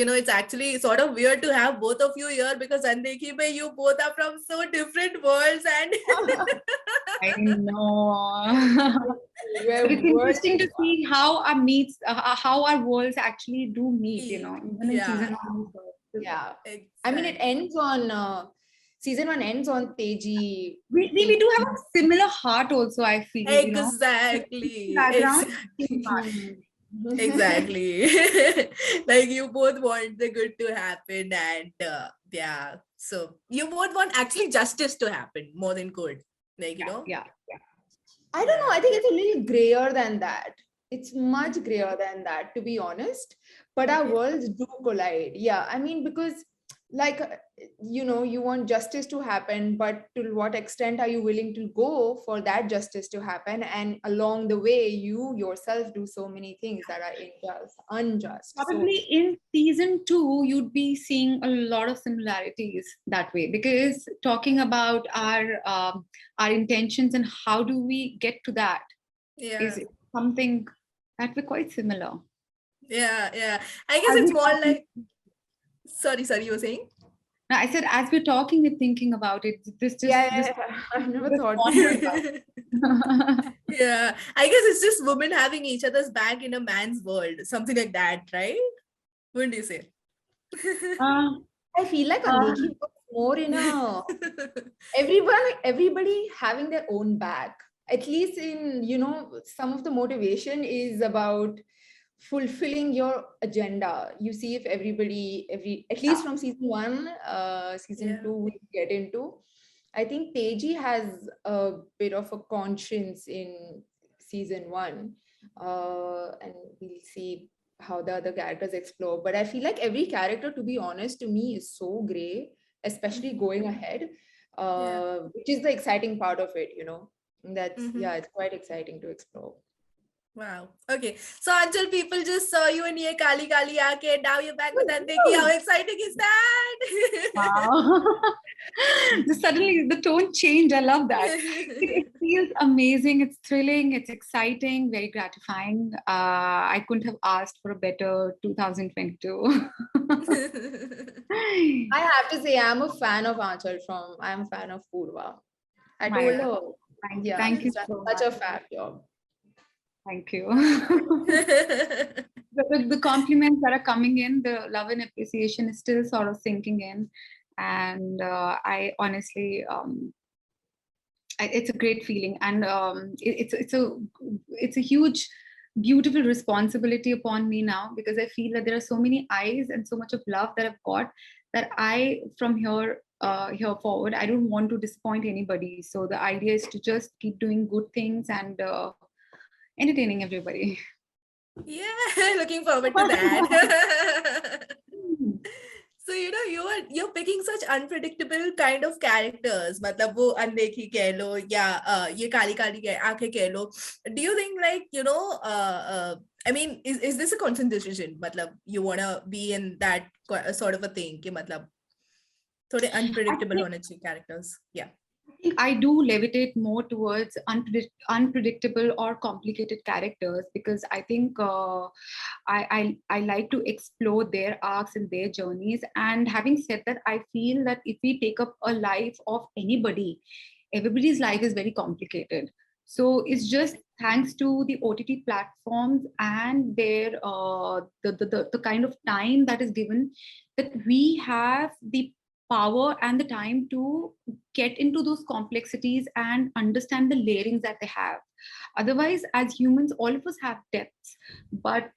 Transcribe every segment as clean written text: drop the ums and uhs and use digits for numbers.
it's actually sort of weird to have both of you here because Undekhi mein you both are from so different worlds and I know. But it's interesting to see how our meets, how our worlds actually do meet, even in season 1. Yeah. Exactly. I mean, it ends on, season 1 ends on Teji. We do have a similar heart also, I feel, Exactly. Exactly. Like you both want the good to happen and so you both want actually justice to happen more than good. Like, Yeah. I don't know. I think it's a little grayer than that. It's much grayer than that, to be honest. But our worlds do collide. Yeah. I mean, because like, you want justice to happen, but to what extent are you willing to go for that justice to happen? And along the way, you yourself do so many things that are unjust. Probably in season 2, you'd be seeing a lot of similarities that way, because talking about our intentions and how do we get to that is something that we're quite similar. Yeah. I guess it's more like, sorry, you were saying? No, I said, as we're talking and thinking about it, this I've never thought. Yeah, I guess it's just women having each other's back in a man's world, something like that, right? Wouldn't you say? I feel like Undekhi was more in a everybody having their own back. At least in some of the motivation is about fulfilling your agenda. You see if everybody at least from season 1, season 2 we get into. I think Teji has a bit of a conscience in season 1, and we'll see how the other characters explore. But I feel like every character, to be honest, to me is so gray, especially going ahead, which is the exciting part of it. That's it's quite exciting to explore. Wow. Okay. So Anchal, people just saw you in Ye Kali Kali Aake. Now you're back with Undekhi. How exciting is that? Wow. Suddenly the tone changed. I love that. It feels amazing. It's thrilling. It's exciting. Very gratifying. I couldn't have asked for a better 2022. I have to say, I'm a fan of Anchal I'm a fan of Purva. I told her. Thank you so such much. a fab job. Thank you. The compliments that are coming in, the love and appreciation is still sort of sinking in. And I honestly, it's a great feeling. And it's a huge, beautiful responsibility upon me now, because I feel that there are so many eyes and so much of love that I've got that from here forward, I don't want to disappoint anybody. So the idea is to just keep doing good things and entertaining everybody. Yeah, looking forward to that. So you're picking such unpredictable kind of characters. मतलब वो अनदेखी कह लो या ये काली काली आंखें कह लो. Do you think I mean is this a conscious decision? मतलब you wanna be in that sort of a thing कि मतलब थोड़े unpredictable होने चाहिए characters. Yeah. I think I do levitate more towards unpredictable or complicated characters, because I think I like to explore their arcs and their journeys. And having said that, I feel that if we take up a life of everybody's life is very complicated. So it's just thanks to the OTT platforms and their the kind of time that is given, that we have the power and the time to get into those complexities and understand the layerings that they have. Otherwise, as humans, all of us have depths, but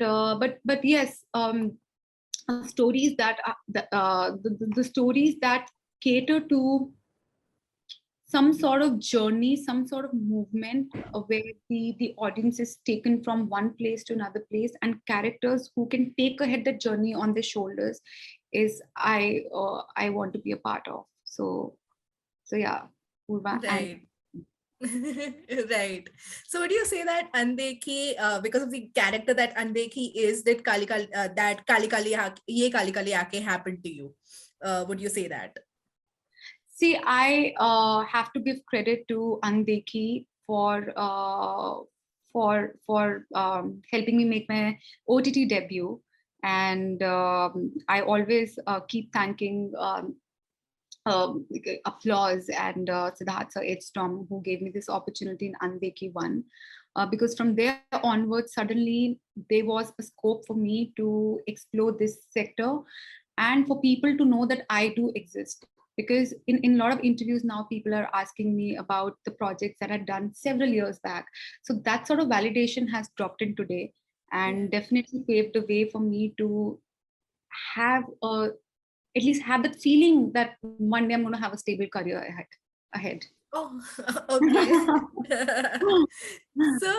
yes, stories that the stories that cater to some sort of journey, some sort of movement, where the audience is taken from one place to another place, and characters who can take ahead the journey on their shoulders is I want to be a part of. So yeah, Purva. Right. Right. So would you say that Undekhi, because of the character that Undekhi is, that Kali Kali Ye Kali Kali Aake happened to you? Would you say that? See, I have to give credit to Undekhi for helping me make my OTT debut. And I always keep thanking applause and Siddharth Sir Edstrom, who gave me this opportunity in Undekhi 1. Because from there onwards, suddenly there was a scope for me to explore this sector and for people to know that I do exist. Because in a lot of interviews now, people are asking me about the projects that I'd done several years back. So that sort of validation has dropped in today and definitely paved the way for me to have at least have that feeling that one day I'm going to have a stable career ahead. Oh, okay. So,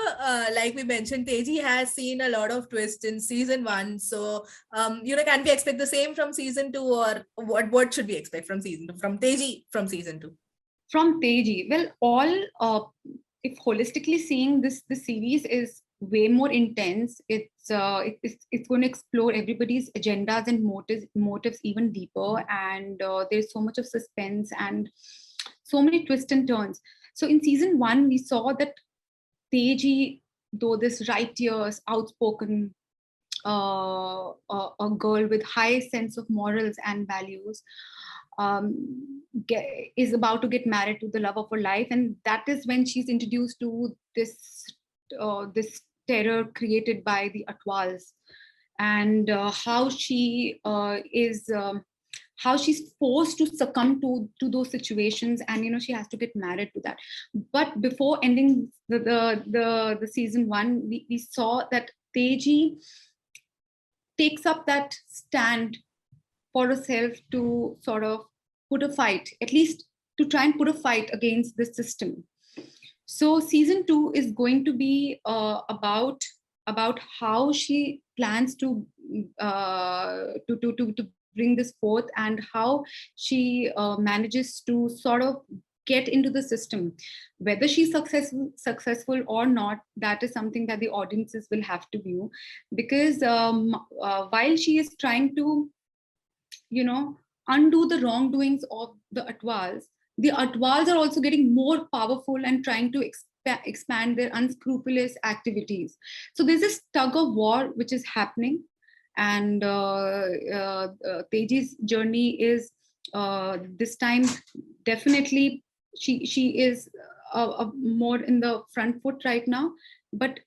like we mentioned, Teji has seen a lot of twists in season 1. So, can we expect the same from season 2, or what should we expect from season 2, from Teji from season 2? From Teji, well, if holistically seeing this series is way more intense. It's going to explore everybody's agendas and motives even deeper, and there's so much of suspense and so many twists and turns. So in season 1, we saw that Teji, though this righteous, outspoken a girl with high sense of morals and values, is about to get married to the love of her life, and that is when she's introduced to this terror created by the Atwals, and how she's forced to succumb to those situations, and she has to get married to that. But before ending the season 1, we saw that Teji takes up that stand for herself to sort of put a fight, at least to try and put a fight against the system. So season 2 is going to be about how she plans to bring this forth, and how she manages to sort of get into the system. Whether she's successful or not, that is something that the audiences will have to view, because while she is trying to undo the wrongdoings of the Atwals are also getting more powerful and trying to expand their unscrupulous activities. So there's this tug of war which is happening, and Teji's journey is this time definitely she is more in the front foot right now, but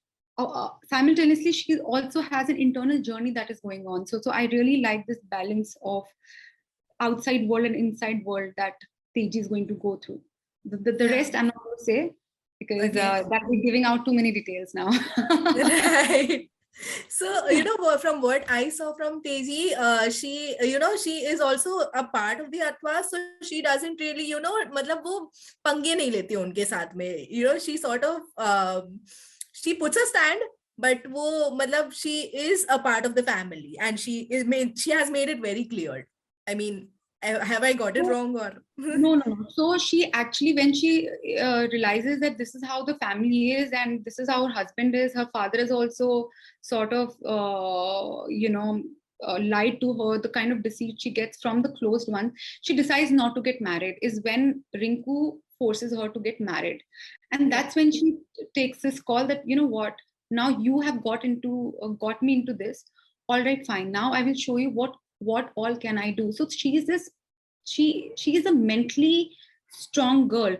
simultaneously she also has an internal journey that is going on. So I really like this balance of outside world and inside world that Teji is going to go through. The rest I'm not going to say, because that we're giving out too many details now. Right. So, from what I saw from Teji, she is also a part of the Atwas, so she doesn't really, मतलब वो पंगे नहीं लेती उनके साथ में. She sort of, she puts a stand, but वो मतलब she is a part of the family, and she has made it very clear. I mean, have I got it wrong, or? No. So she actually, when she realizes that this is how the family is and this is how her husband is, her father is also sort of, lied to her, the kind of deceit she gets from the closed ones, she decides not to get married, is when Rinku forces her to get married. And that's when she takes this call that, what, now you have got me into this. All right, fine. Now I will show you what all can I do. So she is a mentally strong girl,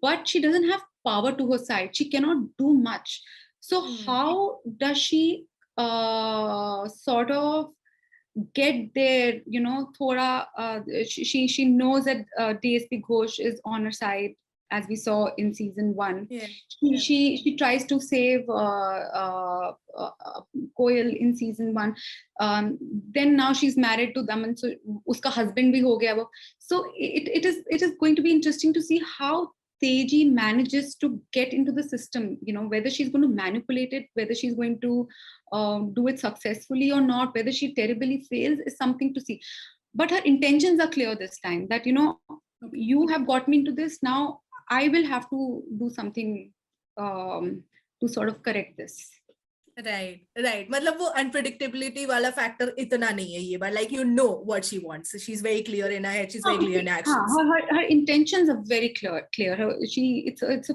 but she doesn't have power to her side. She cannot do much. So how does she sort of get there? Thoda, she knows that DSP Ghosh is on her side, as we saw in season 1. She tries to save Koyal in season 1. Then now she's married to Daman, so uska husband bhi ho gaya wo. So it is going to be interesting to see how Teji manages to get into the system, whether she's going to manipulate it, whether she's going to do it successfully or not, whether she terribly fails is something to see. But her intentions are clear this time, that, you have got me into this, now I will have to do something to sort of correct this. Right. मतलब वो unpredictability वाला factor इतना नहीं है ये बार. Like, what she wants. She's very clear in her head. She's very clear in actions. Her intentions are very clear. It's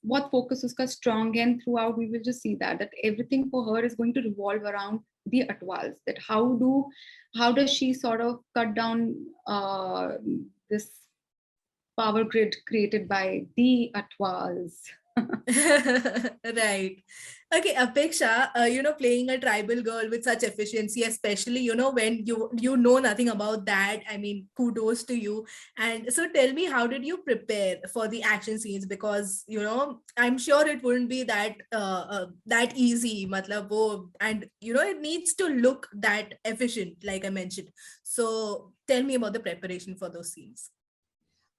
what focus uska strong, and throughout we will just see that everything for her is going to revolve around the Atwals, that how does she sort of cut down this power grid created by the Atwals. Right. Okay, Apeksha, playing a tribal girl with such efficiency, especially, when you know nothing about that. I mean, kudos to you. And so tell me, how did you prepare for the action scenes? Because, I'm sure it wouldn't be that easy, matlab, and, it needs to look that efficient, like I mentioned. So tell me about the preparation for those scenes.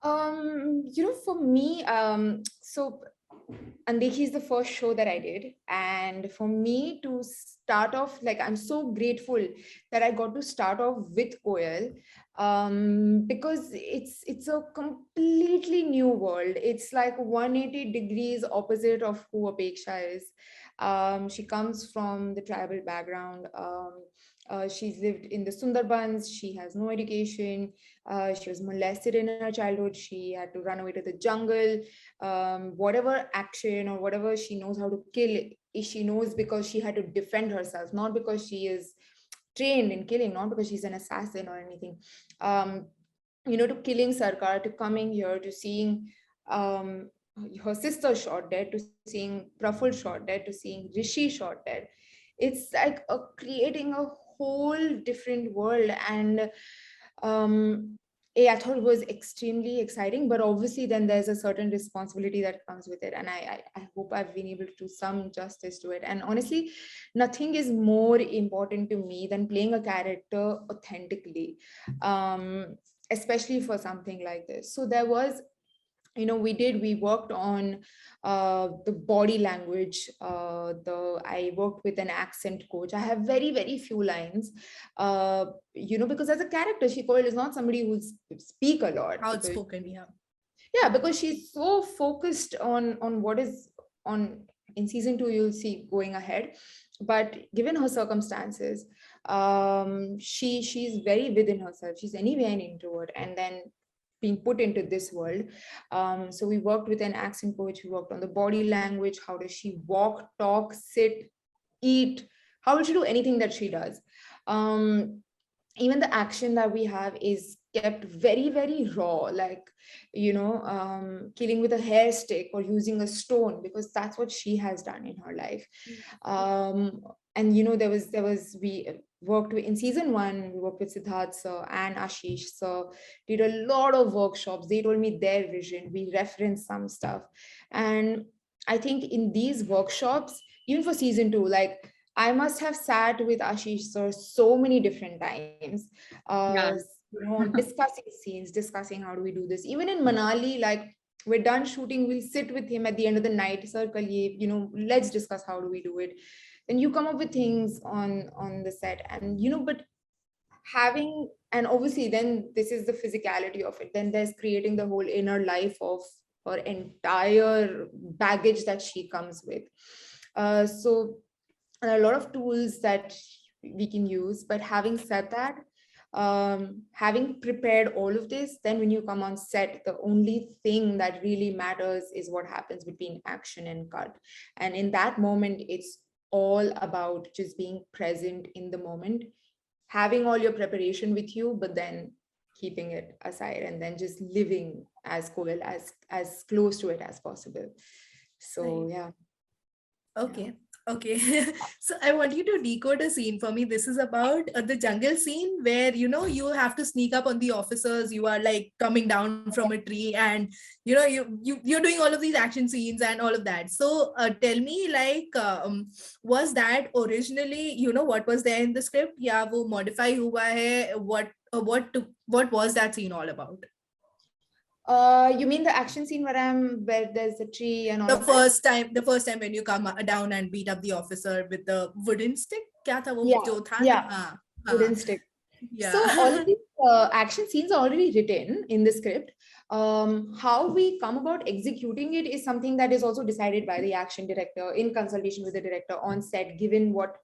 For me, so Undekhi is the first show that I did. And for me to start off, like, I'm so grateful that I got to start off with Koyal, because it's a completely new world. It's like 180 degrees opposite of who Apeksha is. She comes from the tribal background. She's lived in the Sundarbans. She has no education. She was molested in her childhood. She had to run away to the jungle. Whatever action or whatever she knows how to kill, she knows because she had to defend herself, not because she is trained in killing, not because she's an assassin or anything. To killing Sarkar, to coming here, to seeing her sister shot dead, to seeing Praful shot dead, to seeing Rishi shot dead. It's like creating a whole different world. And I thought it was extremely exciting, but obviously then there's a certain responsibility that comes with it. And I hope I've been able to do some justice to it. And honestly, nothing is more important to me than playing a character authentically, especially for something like this. So there was, we worked on the body language. I worked with an accent coach. I have very, very few lines, because as a character, Koyal is not somebody who speak a lot. Outspoken, yeah. Yeah, because she's so focused on what is on in season 2, you'll see going ahead. But given her circumstances, she's very within herself. She's anyway an introvert, and then being put into this world. So we worked with an accent coach. We worked on the body language. How does she walk, talk, sit, eat? How will she do anything that she does? Even the action that we have is kept very, very raw, like, killing with a hair stick or using a stone, because that's what she has done in her life. And we worked with, in season 1, we worked with Siddharth sir and Ashish sir, did a lot of workshops. They told me their vision, we referenced some stuff. And I think in these workshops, even for season 2, like, I must have sat with Ashish sir so many different times, discussing scenes, discussing how do we do this. Even in Manali, like, we're done shooting, we'll sit with him at the end of the night, sir, let's discuss how do we do it. Then you come up with things on the set, and but having, and obviously then this is the physicality of it. Then there's creating the whole inner life of her entire baggage that she comes with. So a lot of tools that we can use. But having said that, having prepared all of this, then when you come on set, the only thing that really matters is what happens between action and cut. And in that moment, it's all about just being present in the moment, having all your preparation with you, but then keeping it aside and then just living as Koyal, as close to it as possible. So yeah. Okay. Yeah. Okay. So I want you to decode a scene for me. This is about the jungle scene where, you have to sneak up on the officers. You are like coming down from a tree and, you're doing all of these action scenes and all of that. So tell me, like, was that originally, what was there in the script? Yeah, wo modify hua hai. What was that scene all about? You mean the action scene where there's a tree and all the of first that? The first time when you come down and beat up the officer with the wooden stick? Kya tha wo jo tha? Yeah. Wooden stick. Yeah. So all of these action scenes are already written in the script. How we come about executing it is something that is also decided by the action director in consultation with the director on set, given what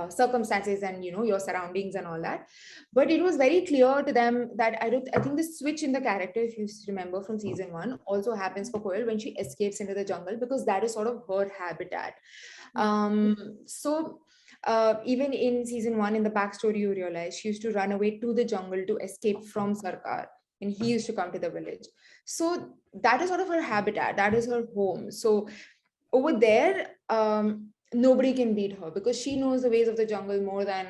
circumstances and your surroundings and all that. But it was very clear to them that I think the switch in the character, if you remember from season 1, also happens for Koyal when she escapes into the jungle, because that is sort of her habitat. So even in season 1, in the backstory, you realize she used to run away to the jungle to escape from Sarkar, and he used to come to the village. So that is sort of her habitat, that is her home. So over there, nobody can beat her because she knows the ways of the jungle more than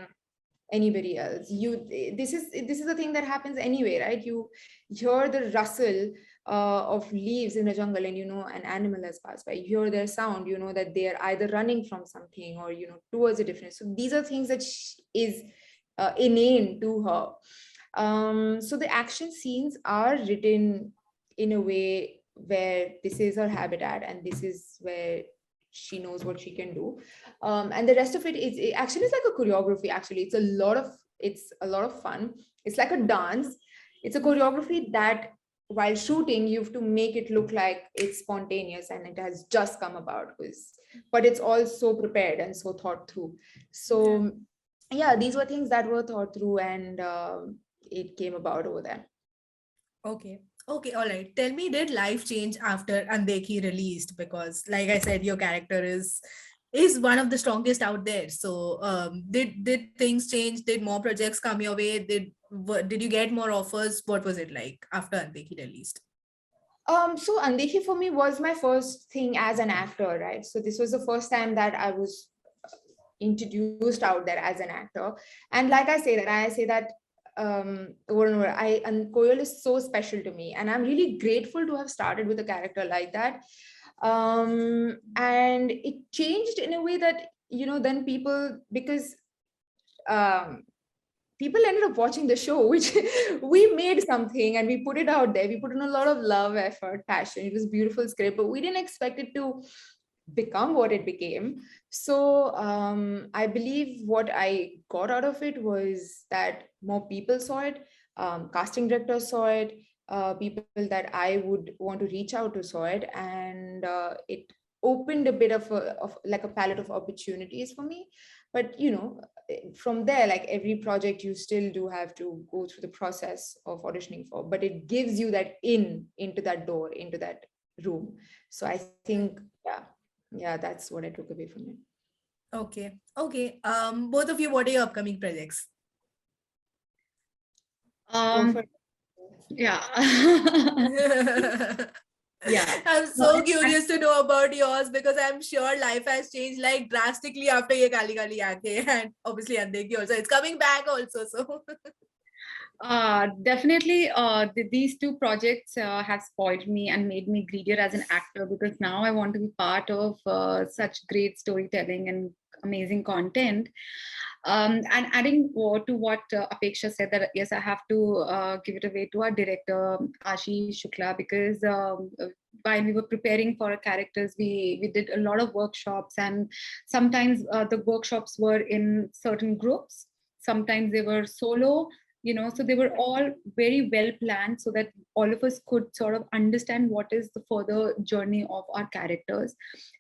anybody else. This is a thing that happens anyway, right? You hear the rustle of leaves in the jungle, and you know an animal has passed by. You hear their sound, you know that they are either running from something or, you know, towards a different. So these are things that is innate to her. So the action scenes are written in a way where this is her habitat and this is where she knows what she can do. And the rest of it is, it actually is like a choreography. Actually, it's a lot of fun. It's like a dance. It's a choreography that while shooting, you have to make it look like it's spontaneous and it has just come about, but it's all so prepared and so thought through. So yeah, these were things that were thought through, and it came about over there. Okay. Okay, all right. Tell me, did life change after Undekhi released? Because, like I said, your character is one of the strongest out there. So, did things change? Did more projects come your way? Did you get more offers? What was it like after Undekhi released? So Undekhi for me was my first thing as an actor, right? So this was the first time that I was introduced out there as an actor. And like I say that over and over, and Koyal is so special to me, and I'm really grateful to have started with a character like that. And it changed in a way that, you know, then people, because people ended up watching the show, which we made something and we put it out there. We put in a lot of love, effort, passion. It was a beautiful script, but we didn't expect it to become what it became. So I believe what I got out of it was that more people saw it, casting directors saw it, people that I would want to reach out to saw it, and it opened a bit of like a palette of opportunities for me. But you know, from there, like every project, you still do have to go through the process of auditioning for, but it gives you that into that door, into that room. So I think, yeah, that's what I took away from it. Okay. Okay. Both of you, what are your upcoming projects? Yeah. Yeah. I'm so curious to know about yours because I'm sure life has changed like drastically after Ye Kali Kali Aankhein, and obviously Andekhi also. It's coming back also. So Definitely, these two projects have spoiled me and made me greedier as an actor, because now I want to be part of such great storytelling and amazing content. And adding to what Apeksha said, that yes, I have to give it away to our director Ashish Shukla, because while we were preparing for our characters, we did a lot of workshops, and sometimes the workshops were in certain groups, sometimes they were solo, you know, so they were all very well planned so that all of us could sort of understand what is the further journey of our characters.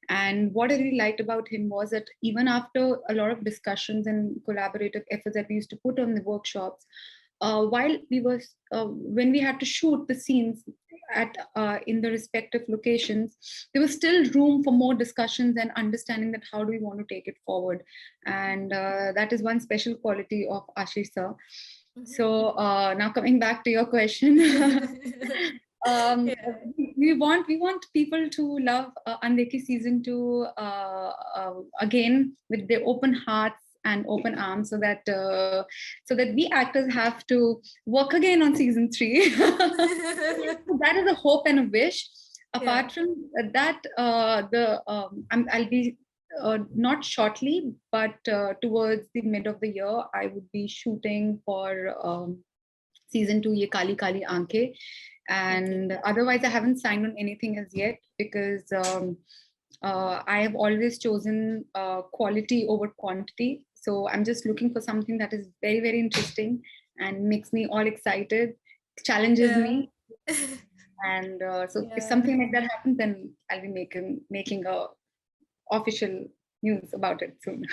And what I really liked about him was that even after a lot of discussions and collaborative efforts that we used to put on the workshops, while we were when we had to shoot the scenes at in the respective locations, there was still room for more discussions and understanding that how do we want to take it forward. And that is one special quality of Ashish sir. So now coming back to your question, we want people to love Undekhi season 2 again with their open hearts and open arms, so that we actors have to work again on season 3. So that is a hope and a wish. Apart from that, I'll be not shortly, but towards the mid of the year, I would be shooting for season 2, Ye Kali Kali Aankhein. And otherwise, I haven't signed on anything as yet, because I have always chosen quality over quantity. So I'm just looking for something that is very, very interesting and makes me all excited, challenges me. And so if something like that happens, then I'll be making a official news about it soon.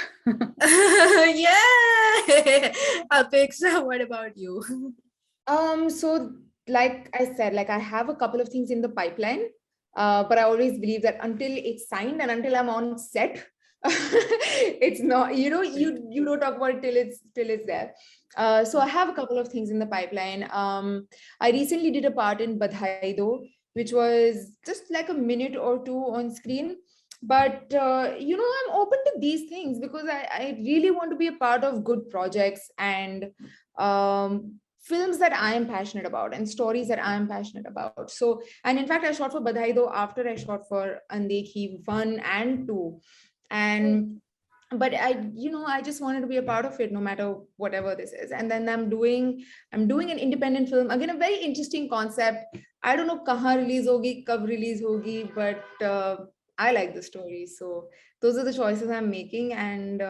Yeah. Apeksha, what about you? So like I said, like I have a couple of things in the pipeline, but I always believe that until it's signed and until I'm on set, It's not, you don't talk about it till it's there. So I have a couple of things in the pipeline. I recently did a part in Badhai Do, which was just like a minute or two on screen. But I'm open to these things because I really want to be a part of good projects and films that I am passionate about and stories that I am passionate about. So, and in fact, I shot for Badhai Do after I shot for Undekhi 1 and 2. And but I just wanted to be a part of it no matter whatever this is. And then I'm doing an independent film, again a very interesting concept. I don't know kahan release hogi, kab release hogi, but I like the story. So those are the choices I'm making. And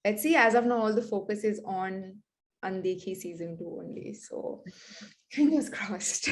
let's see, as of now all the focus is on Undekhi season 2 only, so fingers crossed.